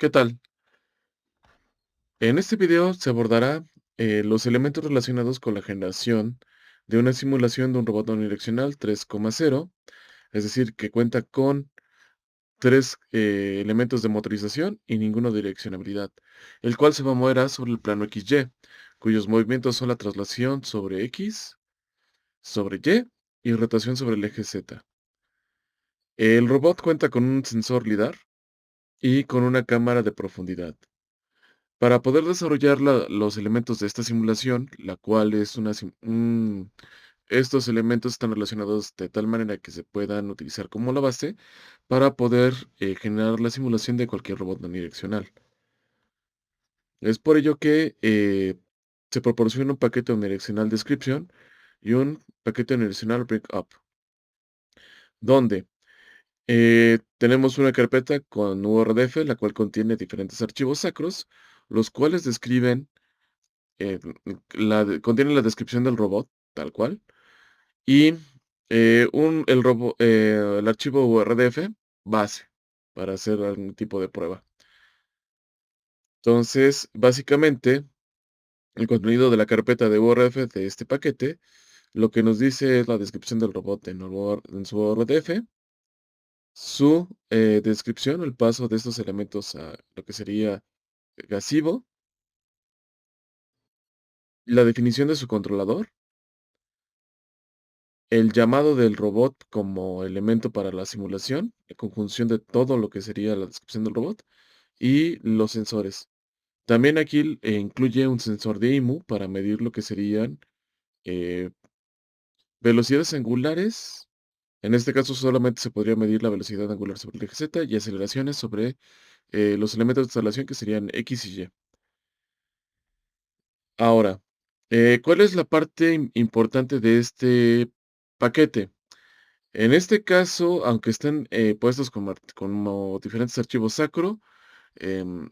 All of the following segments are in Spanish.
¿Qué tal? En este video se abordará los elementos relacionados con la generación de una simulación de un robot unidireccional 3,0, es decir, que cuenta con tres elementos de motorización y ninguno de direccionabilidad, el cual se va a mover sobre el plano XY, cuyos movimientos son la traslación sobre X, sobre y rotación sobre el eje Z. El robot cuenta con un sensor LIDAR y con una cámara de profundidad. Para poder desarrollar los elementos de esta simulación, la cual es estos elementos están relacionados de tal manera que se puedan utilizar como la base para poder generar la simulación de cualquier robot no direccional. Es por ello que se proporciona un paquete unidireccional description y un paquete unidireccional breakup, donde tenemos una carpeta con URDF, la cual contiene diferentes archivos sacros, los cuales describen eh, contiene la descripción del robot, tal cual, y el archivo URDF base para hacer algún tipo de prueba. Entonces, básicamente, el contenido de la carpeta de URDF de este paquete, lo que nos dice es la descripción del robot en su URDF, su descripción, el paso de estos elementos a lo que sería gasivo, la definición de su controlador, el llamado del robot como elemento para la simulación, la conjunción de todo lo que sería la descripción del robot y los sensores. También aquí incluye un sensor de IMU para medir lo que serían eh, velocidades angulares. En este caso solamente se podría medir la velocidad angular sobre el eje Z y aceleraciones sobre los elementos de instalación que serían X y Y. Ahora, ¿cuál es la parte importante de este paquete? En este caso, aunque estén puestos como diferentes archivos sacro, em,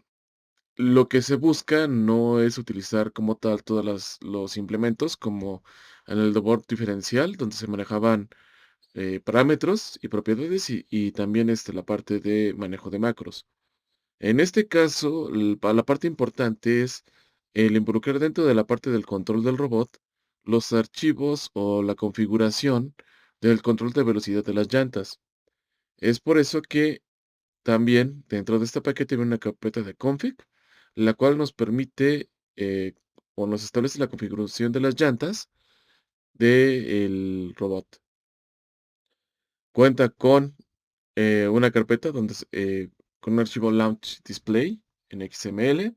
lo que se busca no es utilizar como tal todos los implementos como en el board diferencial, donde se manejaban parámetros y propiedades y también la parte de manejo de macros. En este caso, la parte importante es el involucrar dentro de la parte del control del robot los archivos o la configuración del control de velocidad de las llantas. Es por eso que también dentro de este paquete viene una carpeta de config, la cual nos permite o nos establece la configuración de las llantas del robot. Cuenta con una carpeta con un archivo launch display en XML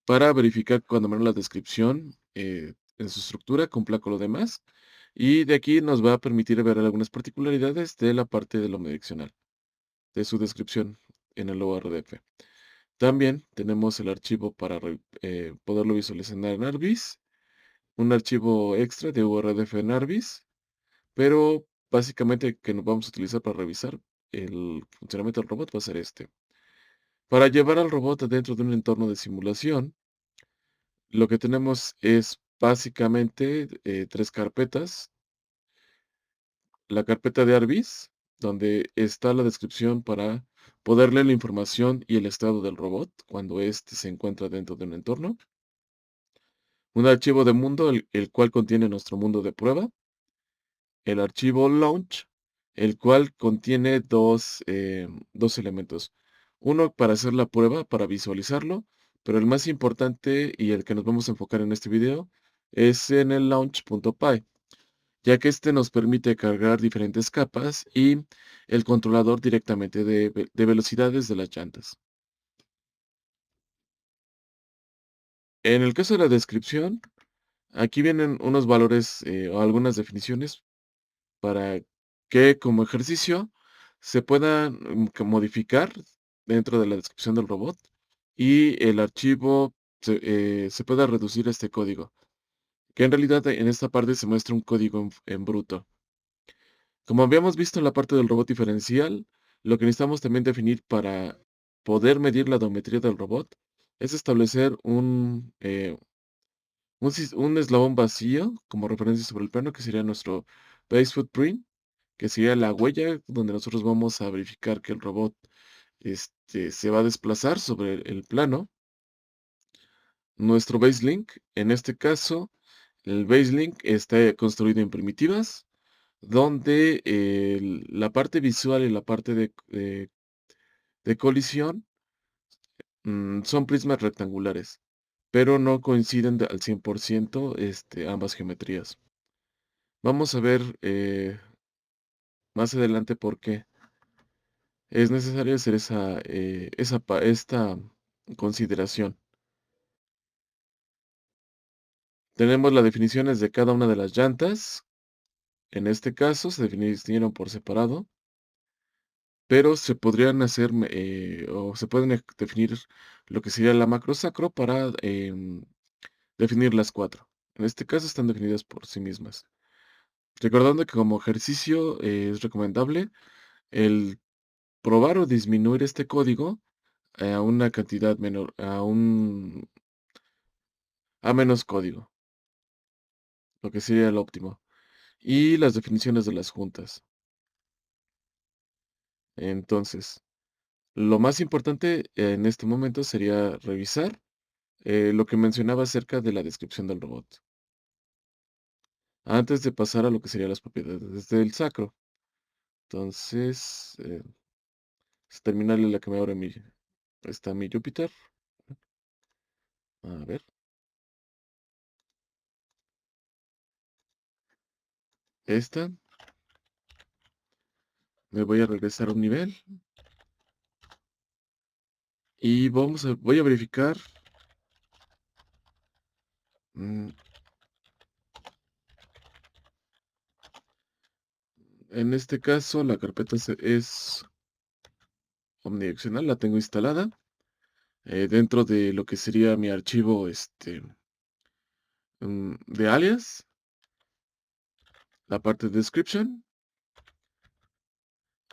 para verificar cuando menos la descripción en su estructura cumpla con lo demás. Y de aquí nos va a permitir ver algunas particularidades de la parte de lo omnidireccional, de su descripción en el ORDF. También tenemos el archivo para poderlo visualizar en ARBIS, un archivo extra de URDF en ARBIS, pero básicamente que nos vamos a utilizar para revisar el funcionamiento del robot va a ser este. Para llevar al robot dentro de un entorno de simulación, lo que tenemos es básicamente tres carpetas. La carpeta de ARBIS, donde está la descripción para poder leer la información y el estado del robot cuando éste se encuentra dentro de un entorno. Un archivo de mundo, el cual contiene nuestro mundo de prueba. El archivo launch, el cual contiene dos elementos. Uno para hacer la prueba, para visualizarlo, pero el más importante y el que nos vamos a enfocar en este video es en el launch.py, ya que este nos permite cargar diferentes capas y el controlador directamente de velocidades de las llantas. En el caso de la descripción, aquí vienen unos valores o algunas definiciones para que como ejercicio se puedan modificar dentro de la descripción del robot y el archivo se pueda reducir a este código, que en realidad en esta parte se muestra un código en bruto. Como habíamos visto en la parte del robot diferencial, lo que necesitamos también definir para poder medir la odometría del robot es establecer un eslabón vacío como referencia sobre el plano, que sería nuestro base footprint, que sería la huella donde nosotros vamos a verificar que el robot se va a desplazar sobre el plano. Nuestro baselink, en este caso, el baselink está construido en primitivas, donde la parte visual y la parte de colisión son prismas rectangulares, pero no coinciden al 100% ambas geometrías. Vamos a ver más adelante por qué es necesario hacer esta consideración. Tenemos las definiciones de cada una de las llantas. En este caso se definieron por separado, pero se podrían hacer o se pueden definir lo que sería la macro sacro para definir las cuatro. En este caso están definidas por sí mismas. Recordando que como ejercicio es recomendable el probar o disminuir este código a una cantidad menor, a menos código, lo que sería el óptimo. Y las definiciones de las juntas. Entonces, lo más importante en este momento sería revisar lo que mencionaba acerca de la descripción del robot, antes de pasar a lo que serían las propiedades del sacro. Entonces, es terminarle la que me abre está mi Júpiter. A ver, esta. Me voy a regresar a un nivel y voy a verificar. mm, En este caso, la carpeta es omnidireccional, la tengo instalada dentro de lo que sería mi archivo de alias, la parte de description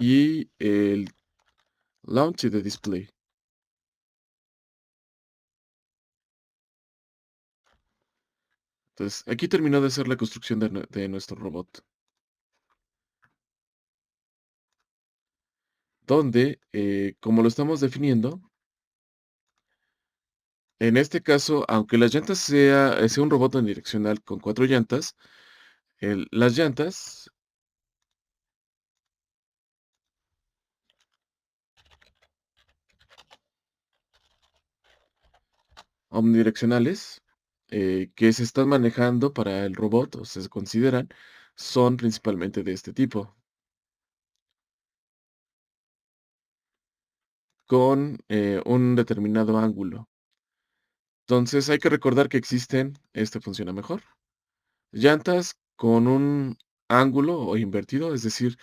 y el launch y de display. Entonces, aquí terminó de hacer la construcción de nuestro robot, donde, como lo estamos definiendo, en este caso, aunque las llantas sea un robot omnidireccional con 4 llantas, las llantas omnidireccionales que se están manejando para el robot o se consideran son principalmente de este tipo, con un determinado ángulo. Entonces hay que recordar que funciona mejor, llantas con un ángulo o invertido, es decir,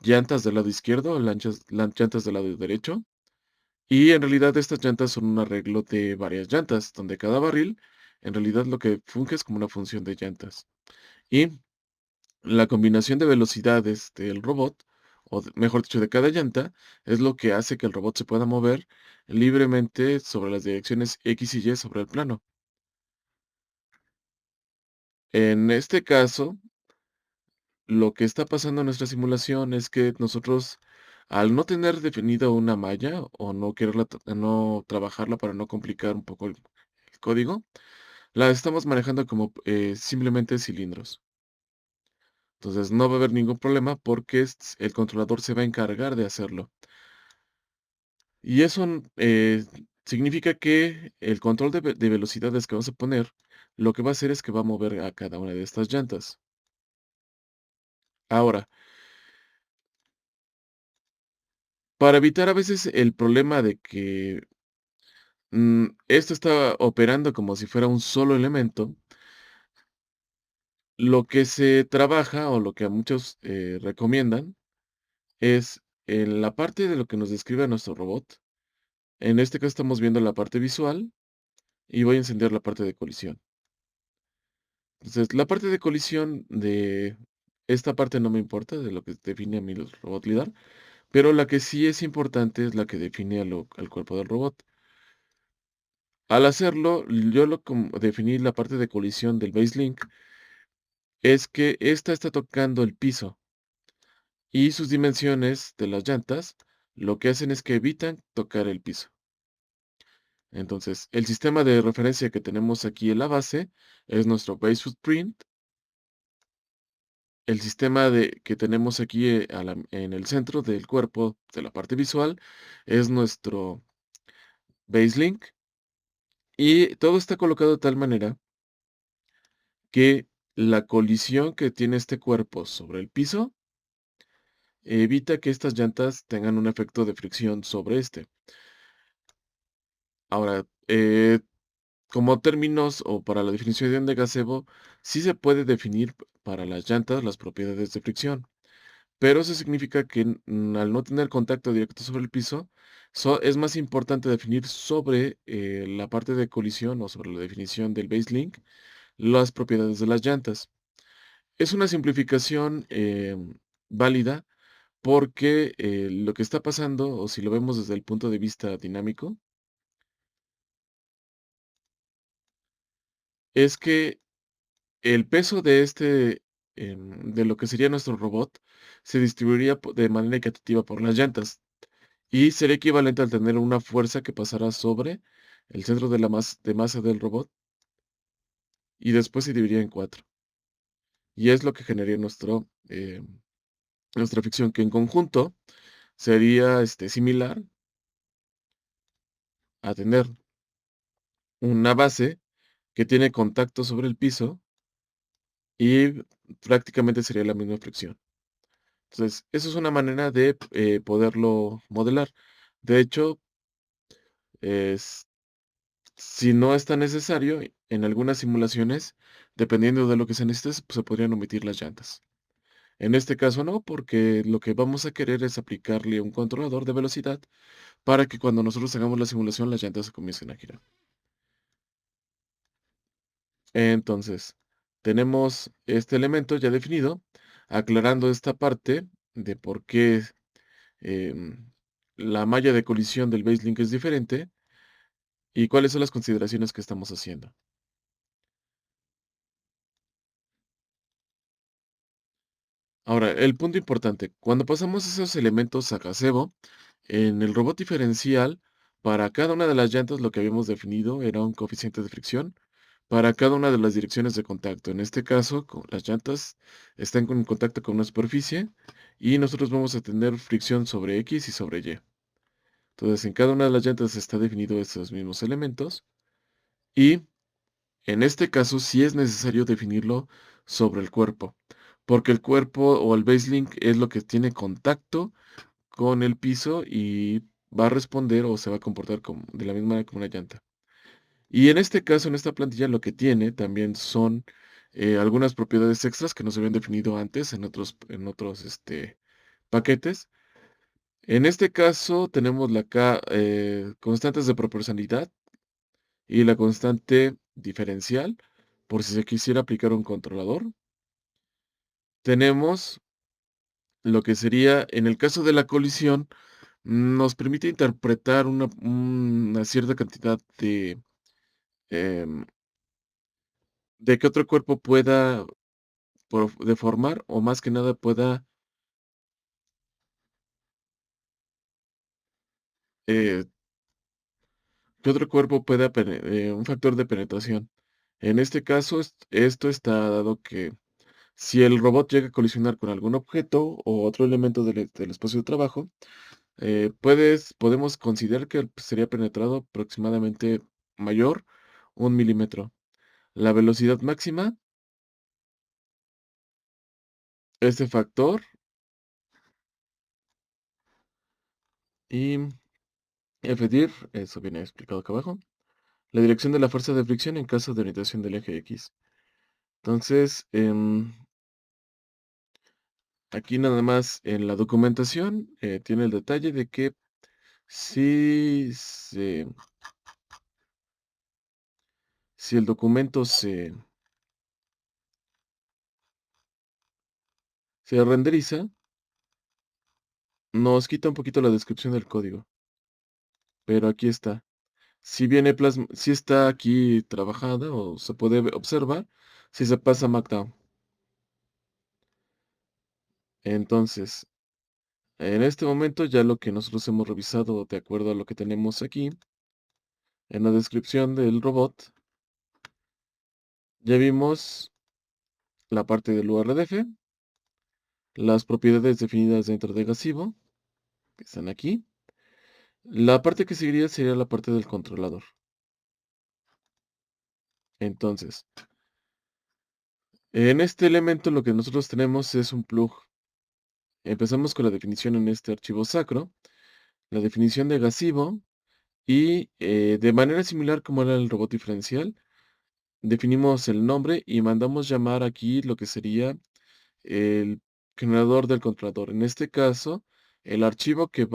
llantas del lado izquierdo, llantas del lado derecho. Y en realidad estas llantas son un arreglo de varias llantas, donde cada barril en realidad lo que funge es como una función de llantas. Y la combinación de velocidades del robot, mejor dicho, de cada llanta, es lo que hace que el robot se pueda mover libremente sobre las direcciones X y Y sobre el plano. En este caso, lo que está pasando en nuestra simulación es que nosotros, al no tener definida una malla o no trabajarla para no complicar un poco el código, la estamos manejando como simplemente cilindros. Entonces no va a haber ningún problema porque el controlador se va a encargar de hacerlo. Y eso significa que el control de velocidades que vamos a poner, lo que va a hacer es que va a mover a cada una de estas llantas. Ahora, para evitar a veces el problema de que esto está operando como si fuera un solo elemento, lo que se trabaja o lo que a muchos recomiendan es en la parte de lo que nos describe nuestro robot. En este caso estamos viendo la parte visual y voy a encender la parte de colisión. Entonces, la parte de colisión de esta parte no me importa, de lo que define a mí el robot LiDAR, pero la que sí es importante es la que define al cuerpo del robot. Al hacerlo, yo definí la parte de colisión del baselink, es que esta está tocando el piso y sus dimensiones de las llantas lo que hacen es que evitan tocar el piso. Entonces, el sistema de referencia que tenemos aquí en la base es nuestro base footprint. El sistema que tenemos aquí en el centro del cuerpo, de la parte visual, es nuestro base link. Y todo está colocado de tal manera que la colisión que tiene este cuerpo sobre el piso evita que estas llantas tengan un efecto de fricción sobre este. Ahora, como términos o para la definición de gazebo, sí se puede definir para las llantas las propiedades de fricción, pero eso significa que al no tener contacto directo sobre el piso, es más importante definir sobre la parte de colisión o sobre la definición del base link las propiedades de las llantas. Es una simplificación válida porque lo que está pasando, o si lo vemos desde el punto de vista dinámico, es que el peso de de lo que sería nuestro robot, se distribuiría de manera equitativa por las llantas y sería equivalente al tener una fuerza que pasara sobre el centro de de masa del robot y después se dividiría en cuatro. Y es lo que generaría nuestra fricción, que en conjunto sería similar a tener una base que tiene contacto sobre el piso y prácticamente sería la misma fricción. Entonces, eso es una manera de poderlo modelar. De hecho, es- si no es tan necesario, en algunas simulaciones, dependiendo de lo que se necesite, se podrían omitir las llantas. En este caso no, porque lo que vamos a querer es aplicarle un controlador de velocidad para que cuando nosotros hagamos la simulación, las llantas se comiencen a girar. Entonces, tenemos este elemento ya definido, aclarando esta parte de por qué em, la malla de colisión del baselink es diferente y cuáles son las consideraciones que estamos haciendo. Ahora, el punto importante, cuando pasamos esos elementos a gazebo, en el robot diferencial, para cada una de las llantas lo que habíamos definido era un coeficiente de fricción para cada una de las direcciones de contacto. En este caso, las llantas están en contacto con una superficie y nosotros vamos a tener fricción sobre X y sobre Y. Entonces, en cada una de las llantas está definido estos mismos elementos y en este caso sí es necesario definirlo sobre el cuerpo, porque el cuerpo o el baselink es lo que tiene contacto con el piso y va a responder o se va a comportar de la misma manera como una llanta. Y en este caso, en esta plantilla, lo que tiene también son algunas propiedades extras que no se habían definido antes en otros paquetes. En este caso, tenemos constantes de proporcionalidad y la constante diferencial, por si se quisiera aplicar un controlador. Tenemos lo que sería, en el caso de la colisión, nos permite interpretar una cierta cantidad em, de que otro cuerpo pueda deformar o más que nada pueda, eh, que otro cuerpo pueda, un factor de penetración. En este caso, esto está dado que si el robot llega a colisionar con algún objeto o otro elemento del espacio de trabajo, podemos considerar que sería penetrado aproximadamente mayor 1 milímetro. La velocidad máxima, este factor y FDIR, eso viene explicado acá abajo. La dirección de la fuerza de fricción en caso de orientación del eje X. Entonces, aquí nada más en la documentación tiene el detalle de que si, si el documento se renderiza, nos quita un poquito la descripción del código, pero aquí está. Si está aquí trabajada o se puede observar si se pasa Markdown. Entonces, En este momento, ya lo que nosotros hemos revisado de acuerdo a lo que tenemos aquí en la descripción del robot, ya vimos la parte del URDF, las propiedades definidas dentro de Gazebo, que están aquí. La parte que seguiría sería la parte del controlador. Entonces, en este elemento lo que nosotros tenemos es un plug. Empezamos con la definición en este archivo sacro, la definición de Gazebo, y de manera similar como era el robot diferencial, definimos el nombre y mandamos llamar aquí lo que sería el generador del controlador. En este caso, el archivo que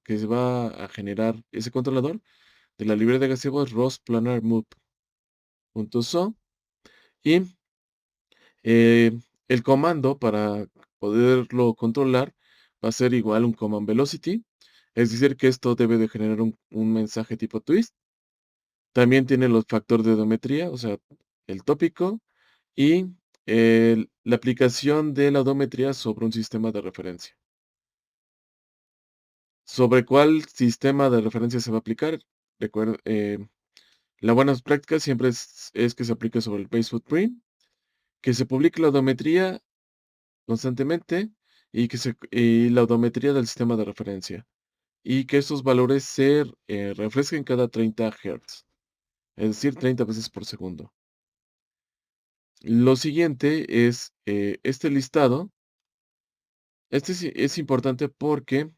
se va a generar ese controlador de la librería de Gazebo es rosplanarmove.so, y eh, el comando para poderlo controlar va a ser igual un command velocity, es decir, que esto debe de generar un mensaje tipo twist. También tiene los factores de odometría, o sea, el tópico y la aplicación de la odometría sobre un sistema de referencia. ¿Sobre cuál sistema de referencia se va a aplicar? Recuerda, la buena práctica siempre es que se aplique sobre el base footprint, que se publique la odometría constantemente y la odometría del sistema de referencia, y que estos valores se refresquen cada 30 Hz, es decir, 30 veces por segundo. Lo siguiente es este listado. Este es importante porque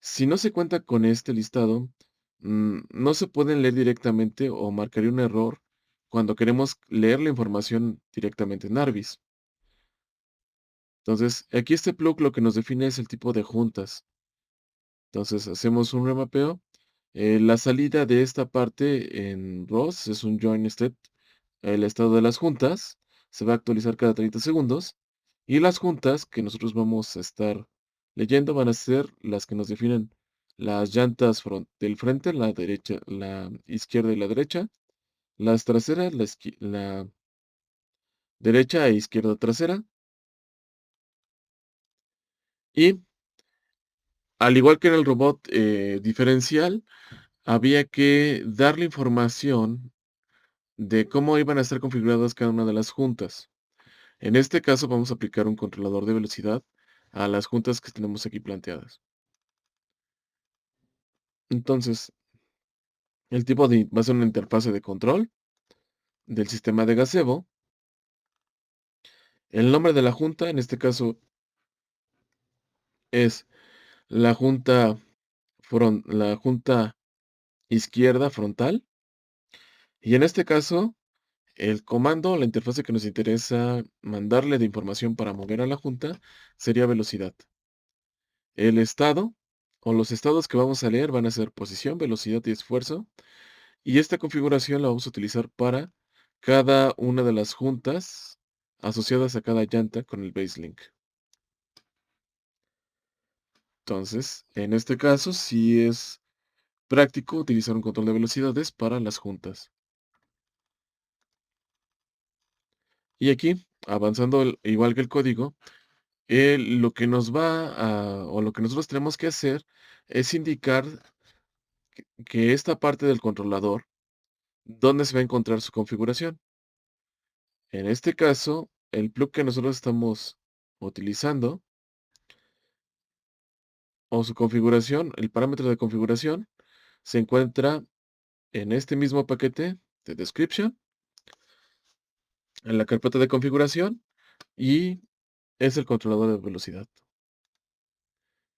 si no se cuenta con este listado, no se pueden leer directamente o marcaría un error cuando queremos leer la información directamente en Narvis. Entonces, aquí este plug lo que nos define es el tipo de juntas. Entonces, hacemos un remapeo. La salida de esta parte en ROS es un join state. El estado de las juntas se va a actualizar cada 30 segundos. Y las juntas que nosotros vamos a estar leyendo van a ser las que nos definen las llantas del frente, la derecha, la izquierda y la derecha, las traseras, la derecha e izquierda trasera. Y al igual que en el robot diferencial, había que darle información de cómo iban a estar configuradas cada una de las juntas. En este caso vamos a aplicar un controlador de velocidad a las juntas que tenemos aquí planteadas. Entonces, el tipo va a ser una interfase de control del sistema de Gazebo. El nombre de la junta, en este caso, es la la junta izquierda frontal. Y en este caso, el comando, la interfase que nos interesa mandarle de información para mover a la junta sería velocidad. El estado o los estados que vamos a leer van a ser posición, velocidad y esfuerzo. Y esta configuración la vamos a utilizar para cada una de las juntas asociadas a cada llanta con el BaseLink. Entonces, en este caso, sí es práctico utilizar un control de velocidades para las juntas. Y aquí, avanzando igual que el código, lo que nos o lo que nosotros tenemos que hacer es indicar que esta parte del controlador, dónde se va a encontrar su configuración. En este caso, el plug que nosotros estamos utilizando o su configuración, el parámetro de configuración, se encuentra en este mismo paquete de description, en la carpeta de configuración, y es el controlador de velocidad,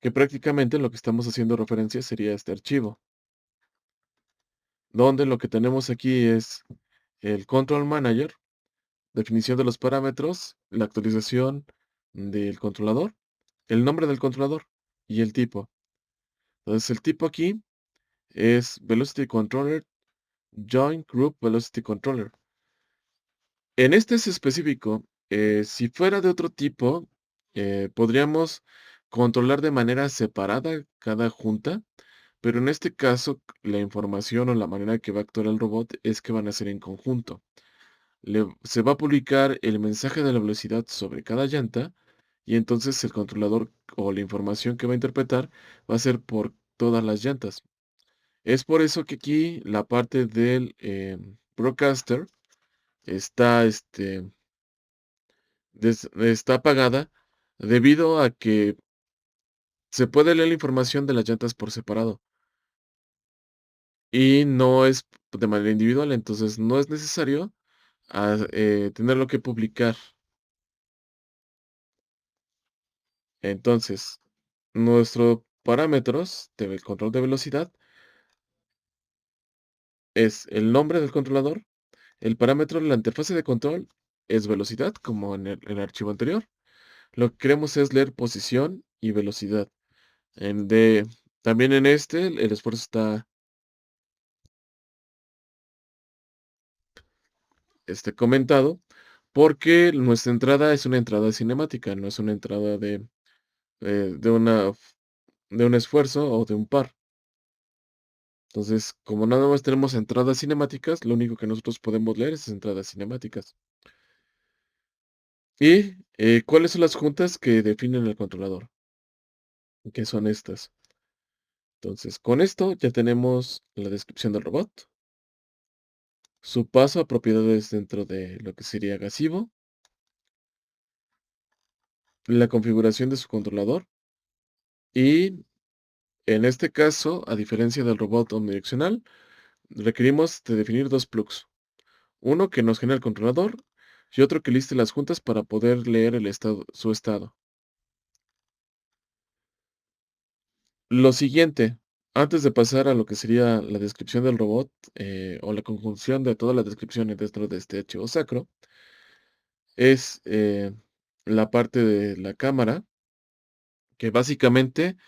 que prácticamente lo que estamos haciendo referencia sería este archivo, donde lo que tenemos aquí es el control manager, definición de los parámetros, la actualización del controlador, el nombre del controlador y el tipo. Entonces el tipo aquí es Velocity Controller Join Group Velocity Controller. En este es específico, si fuera de otro tipo, podríamos controlar de manera separada cada junta, pero en este caso la información o la manera que va a actuar el robot es que van a ser en conjunto. Se va a publicar el mensaje de la velocidad sobre cada llanta y entonces el controlador o la información que va a interpretar va a ser por todas las llantas. Es por eso que aquí la parte del broadcaster está, está apagada debido a que se puede leer la información de las llantas por separado y no es de manera individual, entonces no es necesario tenerlo que publicar. Entonces, nuestros parámetros de control de velocidad es el nombre del controlador, el parámetro de la interfase de control es velocidad, como en el archivo anterior. Lo que queremos es leer posición y velocidad. En de, también en el esfuerzo está comentado porque nuestra entrada es una entrada cinemática, no es una entrada de un esfuerzo o de un par. Entonces, como nada más tenemos entradas cinemáticas, lo único que nosotros podemos leer es entradas cinemáticas. ¿Y cuáles son las juntas que definen el controlador? ¿Qué son estas? Entonces, con esto ya tenemos la descripción del robot, su paso a propiedades dentro de lo que sería Gasivo, la configuración de su controlador y, en este caso, a diferencia del robot omnidireccional, requerimos de definir dos plugs. Uno que nos genera el controlador y otro que liste las juntas para poder leer su estado. Lo siguiente, antes de pasar a lo que sería la descripción del robot o la conjunción de todas las descripciones dentro de este archivo sacro, es la parte de la cámara, que básicamente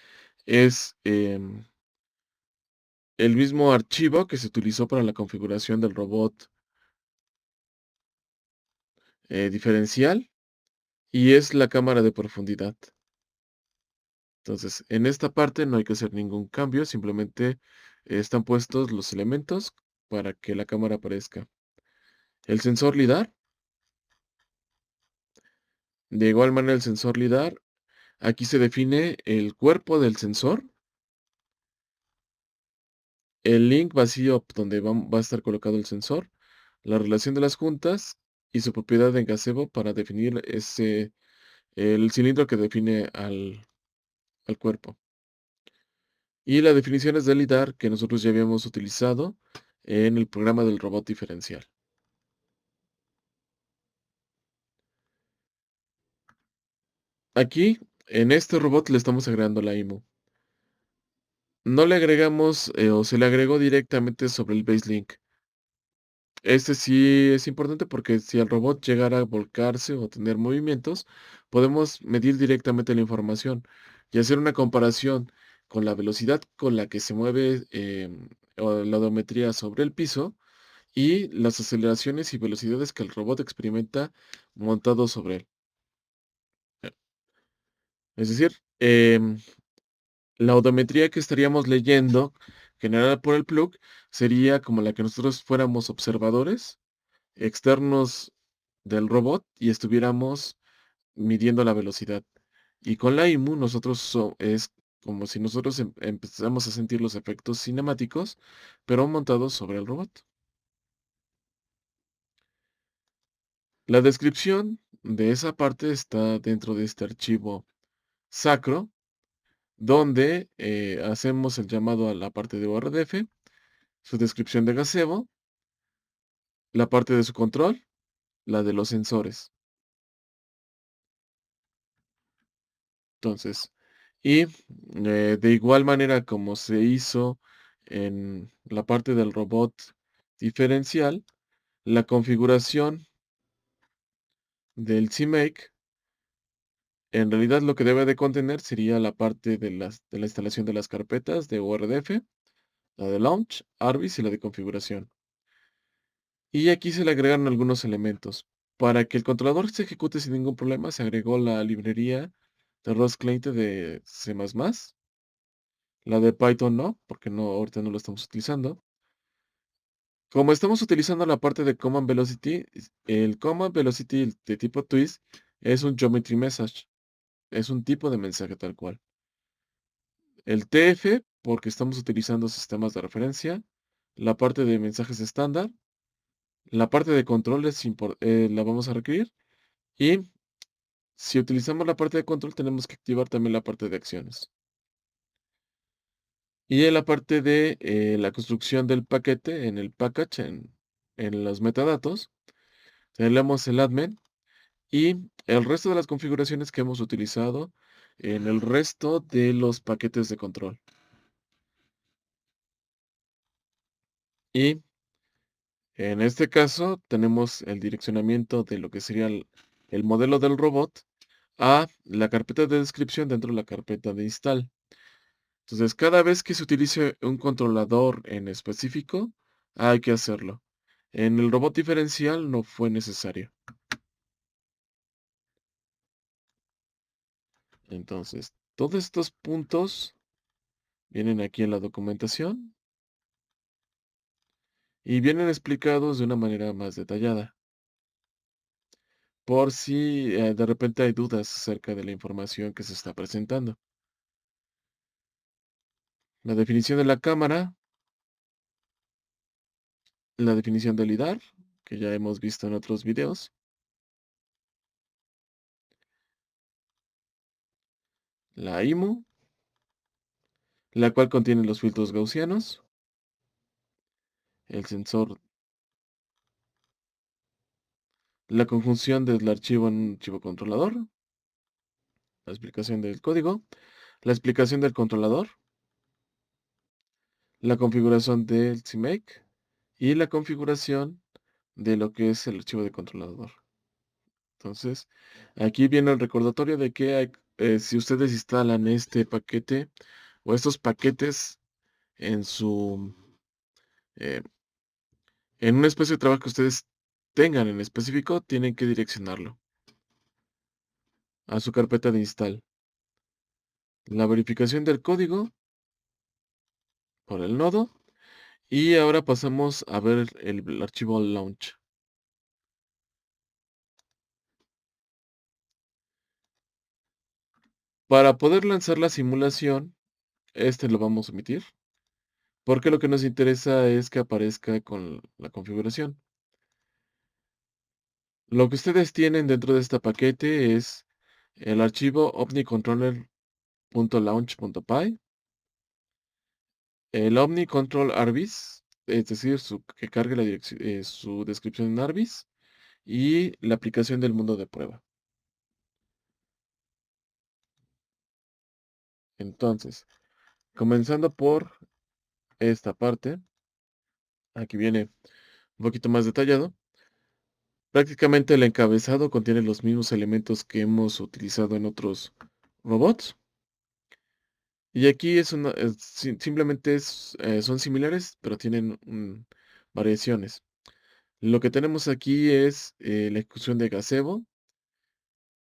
es el mismo archivo que se utilizó para la configuración del robot diferencial y es la cámara de profundidad. Entonces, en esta parte no hay que hacer ningún cambio, simplemente están puestos los elementos para que la cámara aparezca. El sensor LiDAR, de igual manera el sensor LiDAR, aquí se define el cuerpo del sensor, el link vacío donde va a estar colocado el sensor, la relación de las juntas y su propiedad en gazebo para definir el cilindro que define al cuerpo. Y las definiciones del LiDAR que nosotros ya habíamos utilizado en el programa del robot diferencial. Aquí, en este robot le estamos agregando la IMU. No le agregamos o se le agregó directamente sobre el base link. Este sí es importante porque si el robot llegara a volcarse o tener movimientos, podemos medir directamente la información y hacer una comparación con la velocidad con la que se mueve o la odometría sobre el piso y las aceleraciones y velocidades que el robot experimenta montado sobre él. Es decir, la odometría que estaríamos leyendo, generada por el plug, sería como la que nosotros fuéramos observadores externos del robot y estuviéramos midiendo la velocidad. Y con la IMU nosotros es como si nosotros empezamos a sentir los efectos cinemáticos, pero montados sobre el robot. La descripción de esa parte está dentro de este archivo sacro, donde hacemos el llamado a la parte de ORDF, su descripción de gazebo, la parte de su control, la de los sensores. Entonces, y de igual manera como se hizo en la parte del robot diferencial, la configuración del CMake, en realidad lo que debe de contener sería la parte de la instalación de las carpetas de ORDF, la de launch, Arbis y la de configuración. Y aquí se le agregaron algunos elementos. Para que el controlador se ejecute sin ningún problema, se agregó la librería de Rust Client de C++. La de Python no, porque no, ahorita no lo estamos utilizando. Como estamos utilizando la parte de Command Velocity, el Command Velocity de tipo twist es un Geometry Message. es un tipo de mensaje tal cual. El TF, porque estamos utilizando sistemas de referencia. La parte de mensajes estándar. La parte de control la vamos a requerir. Y si utilizamos la parte de control, tenemos que activar también la parte de acciones. Y en la parte de la construcción del paquete, en el package, en los metadatos, tenemos el admin y el resto de las configuraciones que hemos utilizado en el resto de los paquetes de control. Y en este caso tenemos el direccionamiento de lo que sería el modelo del robot a la carpeta de descripción dentro de la carpeta de install. Entonces, cada vez que se utilice un controlador en específico, hay que hacerlo. En el robot diferencial no fue necesario. Entonces, todos estos puntos vienen aquí en la documentación y vienen explicados de una manera más detallada, por si de repente hay dudas acerca de la información que se está presentando. La definición de la cámara, la definición del LiDAR, que ya hemos visto en otros videos, la IMU, la cual contiene los filtros gaussianos, el sensor, la conjunción del archivo en un archivo controlador, la explicación del código, la explicación del controlador, la configuración del CMake y la configuración de lo que es el archivo de controlador. Entonces, aquí viene el recordatorio de que si ustedes instalan este paquete o estos paquetes en su eh, en un espacio de trabajo que ustedes tengan en específico, tienen que direccionarlo a su carpeta de install. La verificación del código por el nodo. Y ahora pasamos a ver el archivo launch. Para poder lanzar la simulación, este lo vamos a omitir, porque lo que nos interesa es que aparezca con la configuración. Lo que ustedes tienen dentro de este paquete es el archivo omnicontroller.launch.py, el omnicontrol.arbis, es decir, que cargue su descripción en Arbis, y la aplicación del mundo de prueba. Entonces, comenzando por esta parte, aquí viene un poquito más detallado. Prácticamente el encabezado contiene los mismos elementos que hemos utilizado en otros robots. Y aquí simplemente son similares, pero tienen variaciones. Lo que tenemos aquí es la ejecución de gazebo.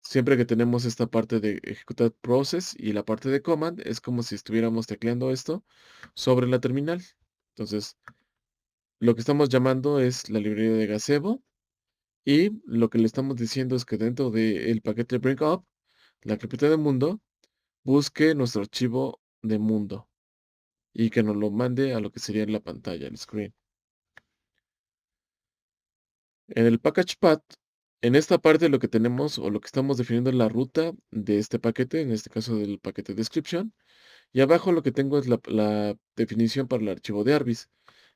Siempre que tenemos esta parte de ejecutar process y la parte de command, es como si estuviéramos tecleando esto sobre la terminal. Entonces, lo que estamos llamando es la librería de gazebo. Y lo que le estamos diciendo es que dentro del paquete bring up, la carpeta de mundo, busque nuestro archivo de mundo y que nos lo mande a lo que sería en la pantalla, el screen. En el package path, en esta parte lo que tenemos o lo que estamos definiendo es la ruta de este paquete, en este caso del paquete description. Y abajo lo que tengo es la definición para el archivo de Arbis,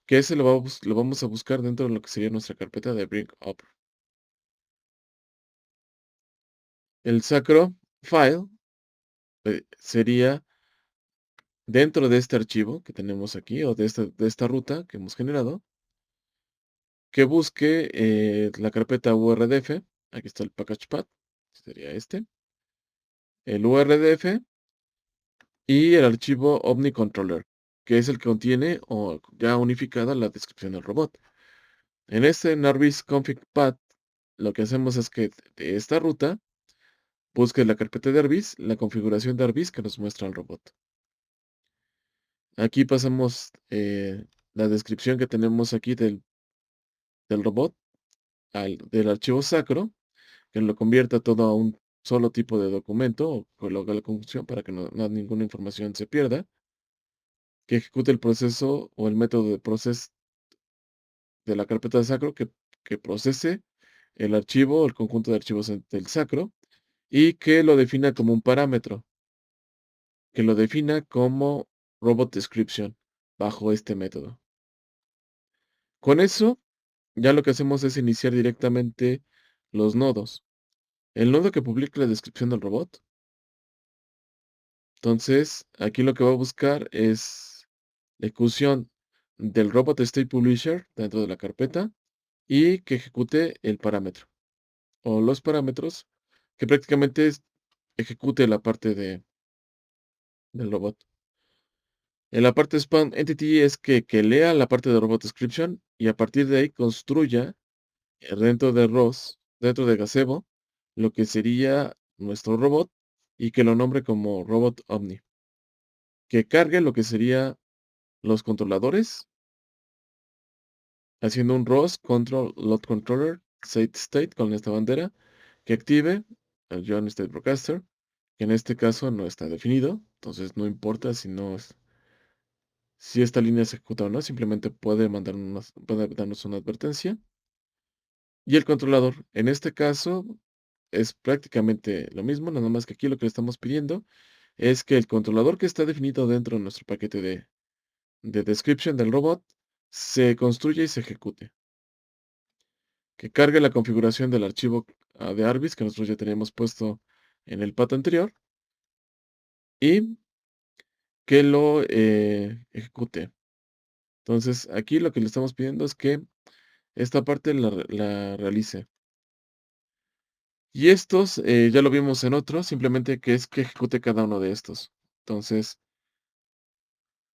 que ese lo vamos a buscar dentro de lo que sería nuestra carpeta de bring up. El sacro file sería dentro de este archivo que tenemos aquí, o de esta ruta que hemos generado, que busque la carpeta URDF. Aquí está el package path, sería este, el URDF y el archivo OmniController, que es el que contiene o ya unificada la descripción del robot. En este Narvis config path, lo que hacemos es que de esta ruta busque la carpeta de Arbis, la configuración de Arbis que nos muestra el robot. Aquí pasamos la descripción que tenemos aquí del robot del archivo sacro, que lo convierta todo a un solo tipo de documento o coloca la conjunción para que ninguna información se pierda, que ejecute el proceso o el método de proceso de la carpeta de sacro que procese el archivo o el conjunto de archivos del sacro y que lo defina como un parámetro, que lo defina como robot description bajo este método. Con eso, ya lo que hacemos es iniciar directamente los nodos. El nodo que publica la descripción del robot. Entonces, aquí lo que va a buscar es la ejecución del robot state publisher dentro de la carpeta y que ejecute el parámetro o los parámetros que prácticamente ejecute la parte del robot. En la parte spawn entity es que lea la parte de robot description y a partir de ahí construya dentro de ROS, dentro de Gazebo, lo que sería nuestro robot y que lo nombre como robot Omni. Que cargue lo que sería los controladores, haciendo un ROS control load controller set state con esta bandera que active el John State Broadcaster, que en este caso no está definido, entonces no importa si esta línea se ejecuta o no, simplemente puede darnos una advertencia. Y el controlador, en este caso, es prácticamente lo mismo, nada más que aquí lo que le estamos pidiendo es que el controlador que está definido dentro de nuestro paquete de description del robot se construya y se ejecute. Que cargue la configuración del archivo de Arbis que nosotros ya teníamos puesto en el pato anterior y que lo ejecute. Entonces, aquí lo que le estamos pidiendo es que esta parte la realice. Y estos, ya lo vimos en otro, simplemente que es que ejecute cada uno de estos. Entonces,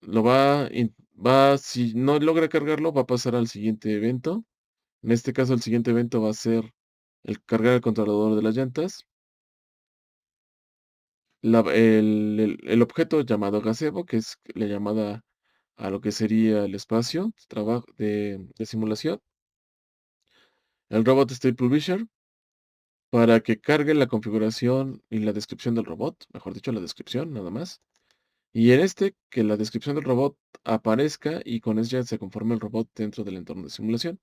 si no logra cargarlo, va a pasar al siguiente evento. En este caso, el siguiente evento va a ser el cargar el controlador de las llantas. El objeto llamado gazebo, que es la llamada a lo que sería el espacio trabajo de simulación. El robot state publisher para que cargue la configuración y la descripción del robot, mejor dicho, la descripción nada más. Y en este, que la descripción del robot aparezca y con eso ya se conforme el robot dentro del entorno de simulación.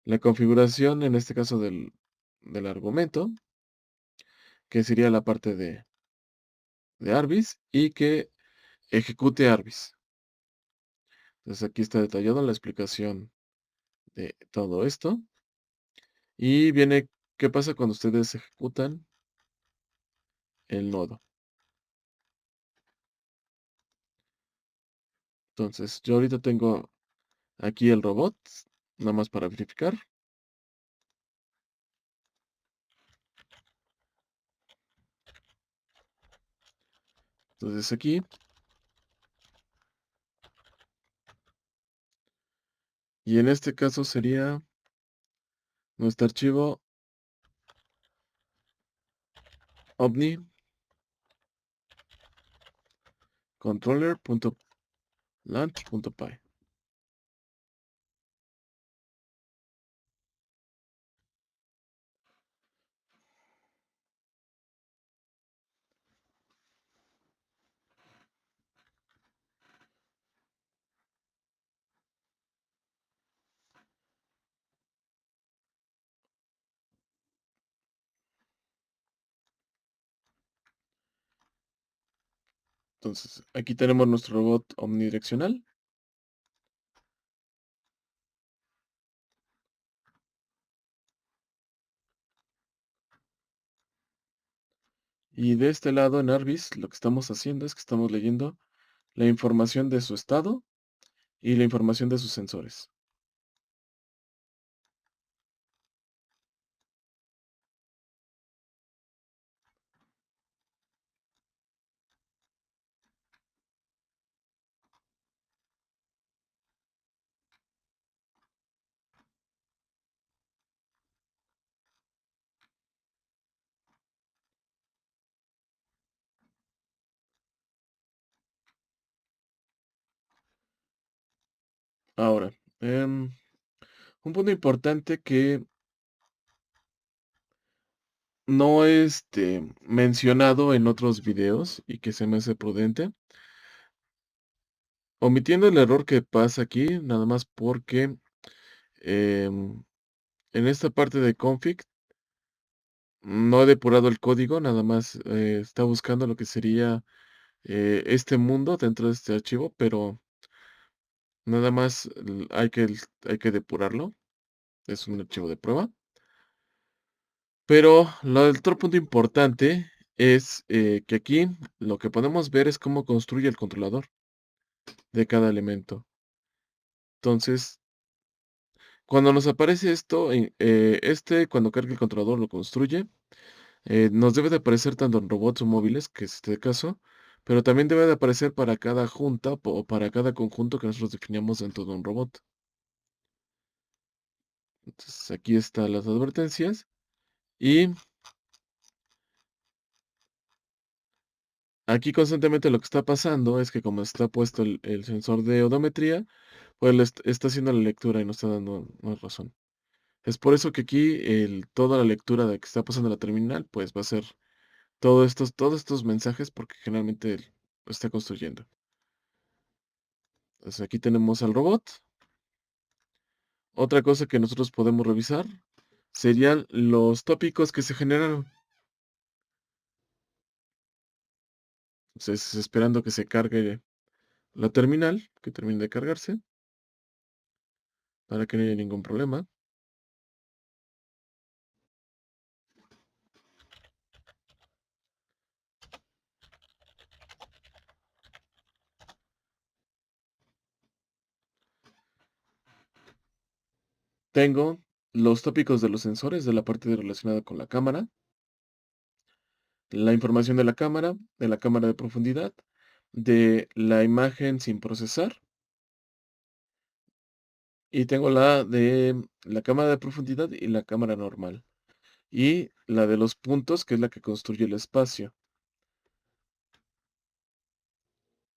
La configuración, en este caso del argumento, que sería la parte de Arbis y que ejecute Arbis. Entonces aquí está detallado la explicación de todo esto. Y viene qué pasa cuando ustedes ejecutan el nodo. Entonces yo ahorita tengo aquí el robot, nada más para verificar. Entonces aquí, y en este caso sería nuestro archivo ovni controller.launch.py. Entonces aquí tenemos nuestro robot omnidireccional. Y de este lado en Arbis lo que estamos haciendo es que estamos leyendo la información de su estado y la información de sus sensores. Ahora, un punto importante que no he, mencionado en otros videos y que se me hace prudente, omitiendo el error que pasa aquí, nada más porque, em, en esta parte de config no he depurado el código, nada más, está buscando lo que sería, este mundo dentro de este archivo, pero nada más hay que depurarlo, es un archivo de prueba. Pero el otro punto importante es, que aquí lo que podemos ver es cómo construye el controlador de cada elemento. Entonces, cuando nos aparece esto, cuando carga el controlador lo construye, nos debe de aparecer tanto en robots o móviles, que es este caso, pero también debe de aparecer para cada junta o para cada conjunto que nosotros definamos dentro de un robot. Entonces, aquí están las advertencias y aquí constantemente lo que está pasando es que como está puesto el sensor de odometría, pues está haciendo la lectura y nos está dando más razón. Es por eso que aquí toda la lectura de que está pasando la terminal, pues va a ser todos estos mensajes porque generalmente él lo está construyendo. Entonces aquí tenemos al robot. Otra cosa que nosotros podemos revisar serían los tópicos que se generaron. Entonces, esperando que se cargue la terminal, que termine de cargarse, para que no haya ningún problema. Tengo los tópicos de los sensores de la parte relacionada con la cámara, la información de la cámara de profundidad, de la imagen sin procesar, y tengo la de la cámara de profundidad y la cámara normal, y la de los puntos, que es la que construye el espacio.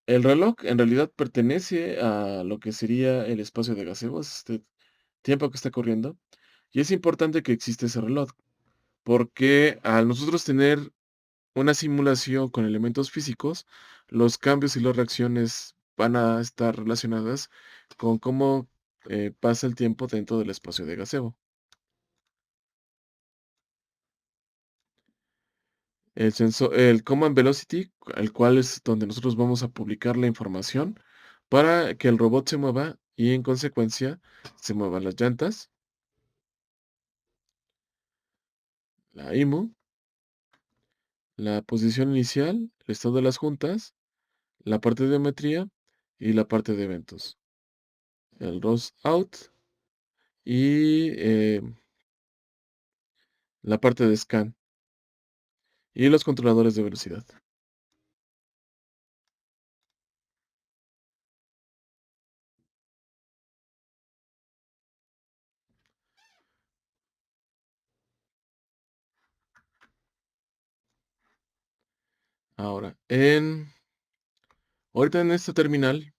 El reloj en realidad pertenece a lo que sería el espacio de gazebo, es este tiempo que está corriendo, y es importante que exista ese reloj, porque al nosotros tener una simulación con elementos físicos, los cambios y las reacciones van a estar relacionadas con cómo pasa el tiempo dentro del espacio de gazebo. El Command Velocity, el cual es donde nosotros vamos a publicar la información para que el robot se mueva y en consecuencia se muevan las llantas, la IMU, la posición inicial, el estado de las juntas, la parte de geometría y la parte de eventos, el ROS out y la parte de scan y los controladores de velocidad. Ahora, ahorita en esta terminal,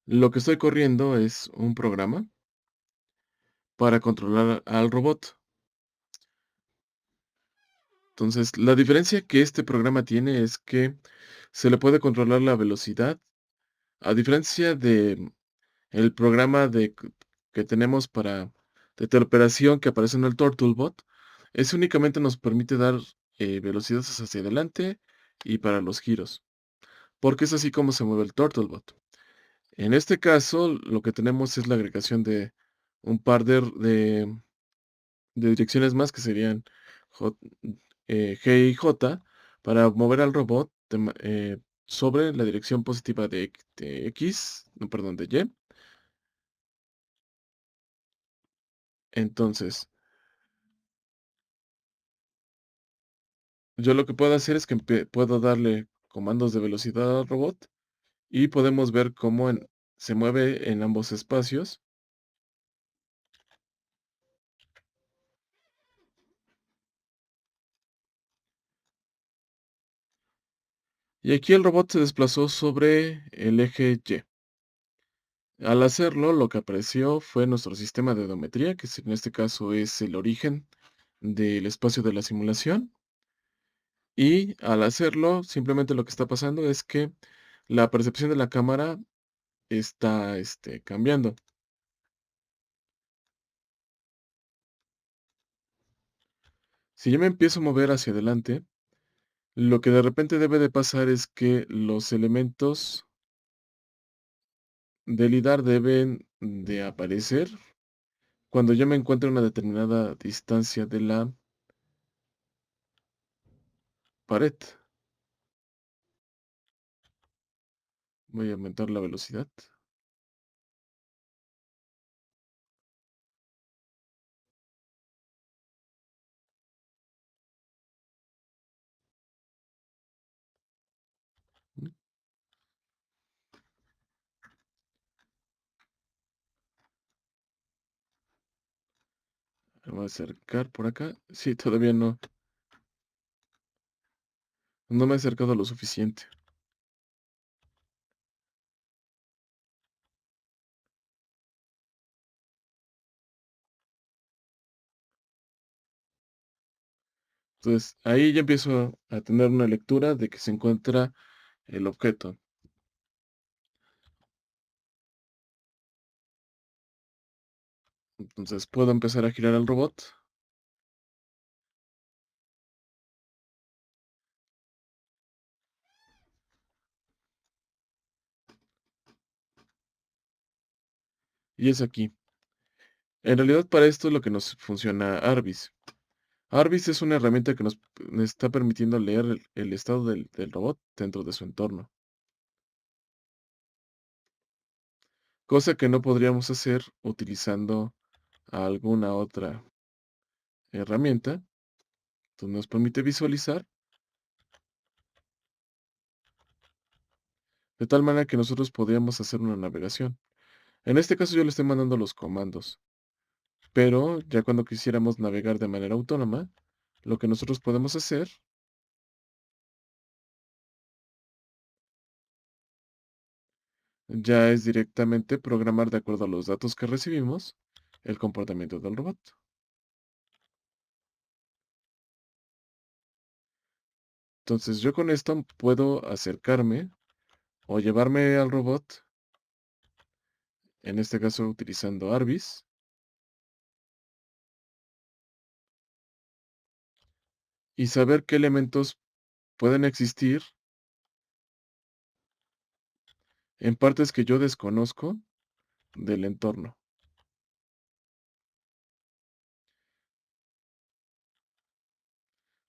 lo que estoy corriendo es un programa para controlar al robot. Entonces, la diferencia que este programa tiene es que se le puede controlar la velocidad, a diferencia de el programa que tenemos para de teleoperación que aparece en el Turtlebot, ese únicamente nos permite dar velocidades hacia adelante y para los giros, porque es así como se mueve el Turtlebot. En este caso, lo que tenemos es la agregación de un par de direcciones más que serían J- G y J para mover al robot sobre la dirección positiva de X, no, perdón, de Y. Entonces, yo lo que puedo hacer es que puedo darle comandos de velocidad al robot y podemos ver cómo se mueve en ambos espacios. Y aquí el robot se desplazó sobre el eje Y. Al hacerlo, lo que apareció fue nuestro sistema de odometría, que en este caso es el origen del espacio de la simulación y al hacerlo, simplemente lo que está pasando es que la percepción de la cámara está, cambiando. Si yo me empiezo a mover hacia adelante, lo que de repente debe de pasar es que los elementos del lidar deben de aparecer cuando yo me encuentre a una determinada distancia de la pared. Voy a aumentar la velocidad. Mm, Me voy a acercar por acá. Sí, todavía no me he acercado lo suficiente. Entonces, ahí ya empiezo a tener una lectura de que se encuentra el objeto. Entonces, puedo empezar a girar el robot. Y es aquí. En realidad, para esto es lo que nos funciona Arbis. Arbis es una herramienta que nos está permitiendo leer el estado del robot dentro de su entorno. Cosa que no podríamos hacer utilizando alguna otra herramienta. Entonces nos permite visualizar de tal manera que nosotros podríamos hacer una navegación. En este caso yo le estoy mandando los comandos, pero ya cuando quisiéramos navegar de manera autónoma, lo que nosotros podemos hacer ya es directamente programar de acuerdo a los datos que recibimos el comportamiento del robot. Entonces yo con esto puedo acercarme o llevarme al robot, en este caso utilizando Arbis, y saber qué elementos pueden existir en partes que yo desconozco del entorno.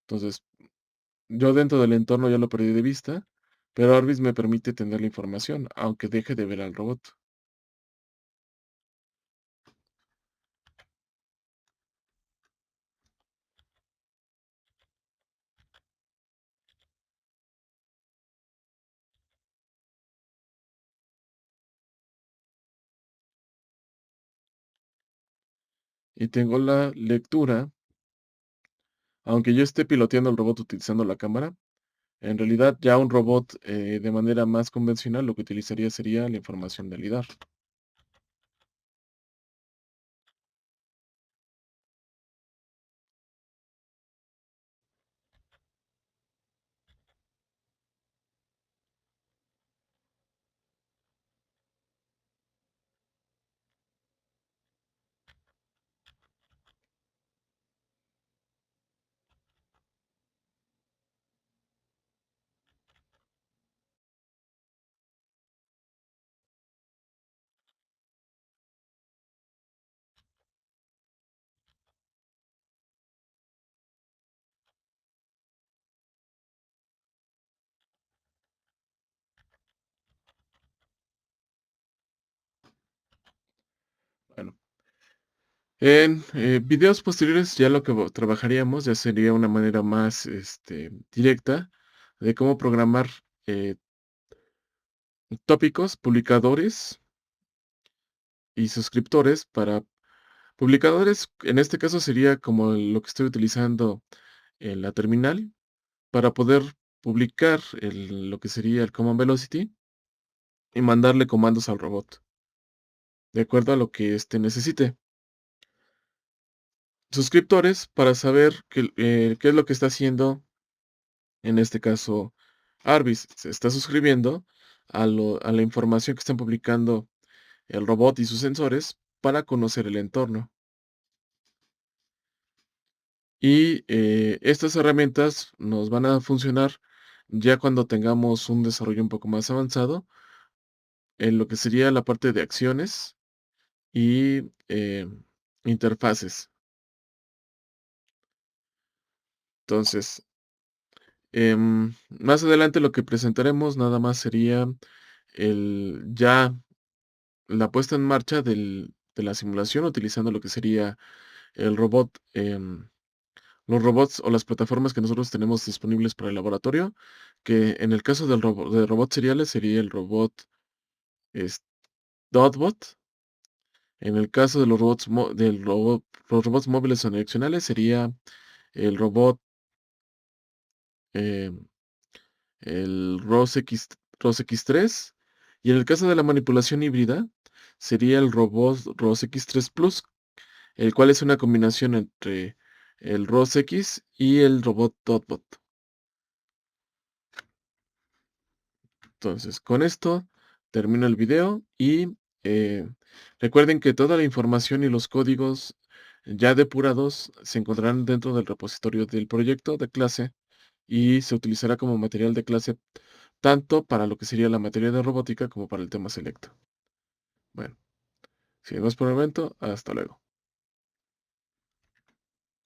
Entonces, yo dentro del entorno ya lo perdí de vista, pero Arbis me permite tener la información, aunque deje de ver al robot. Y tengo la lectura, aunque yo esté piloteando al robot utilizando la cámara, en realidad ya un robot de manera más convencional lo que utilizaría sería la información del lidar. Bueno, en videos posteriores ya lo que trabajaríamos ya sería una manera más directa de cómo programar eh, tópicos, publicadores y suscriptores para publicadores. En este caso sería como lo que estoy utilizando en la terminal para poder publicar lo que sería el command velocity y mandarle comandos al robot de acuerdo a lo que éste necesite. suscriptores para saber qué es lo que está haciendo, en este caso, Arbis. Se está suscribiendo a la información que están publicando el robot y sus sensores para conocer el entorno. Y estas herramientas nos van a funcionar ya cuando tengamos un desarrollo un poco más avanzado en lo que sería la parte de acciones y interfaces. Entonces, más adelante lo que presentaremos nada más sería ya la puesta en marcha de la simulación utilizando lo que sería el robot, los robots o las plataformas que nosotros tenemos disponibles para el laboratorio, que en el caso de robots seriales sería el robot es, Dotbot. En el caso de los robots móviles o direccionales sería el robot, eh, el ROS X3. Y en el caso de la manipulación híbrida, sería el robot ROS X3 Plus, el cual es una combinación entre el ROS X y el robot Dotbot. Entonces, con esto termino el video y eh, recuerden que toda la información y los códigos ya depurados se encontrarán dentro del repositorio del proyecto de clase y se utilizará como material de clase tanto para lo que sería la materia de robótica como para el tema selecto. Bueno, sin más por el momento, hasta luego.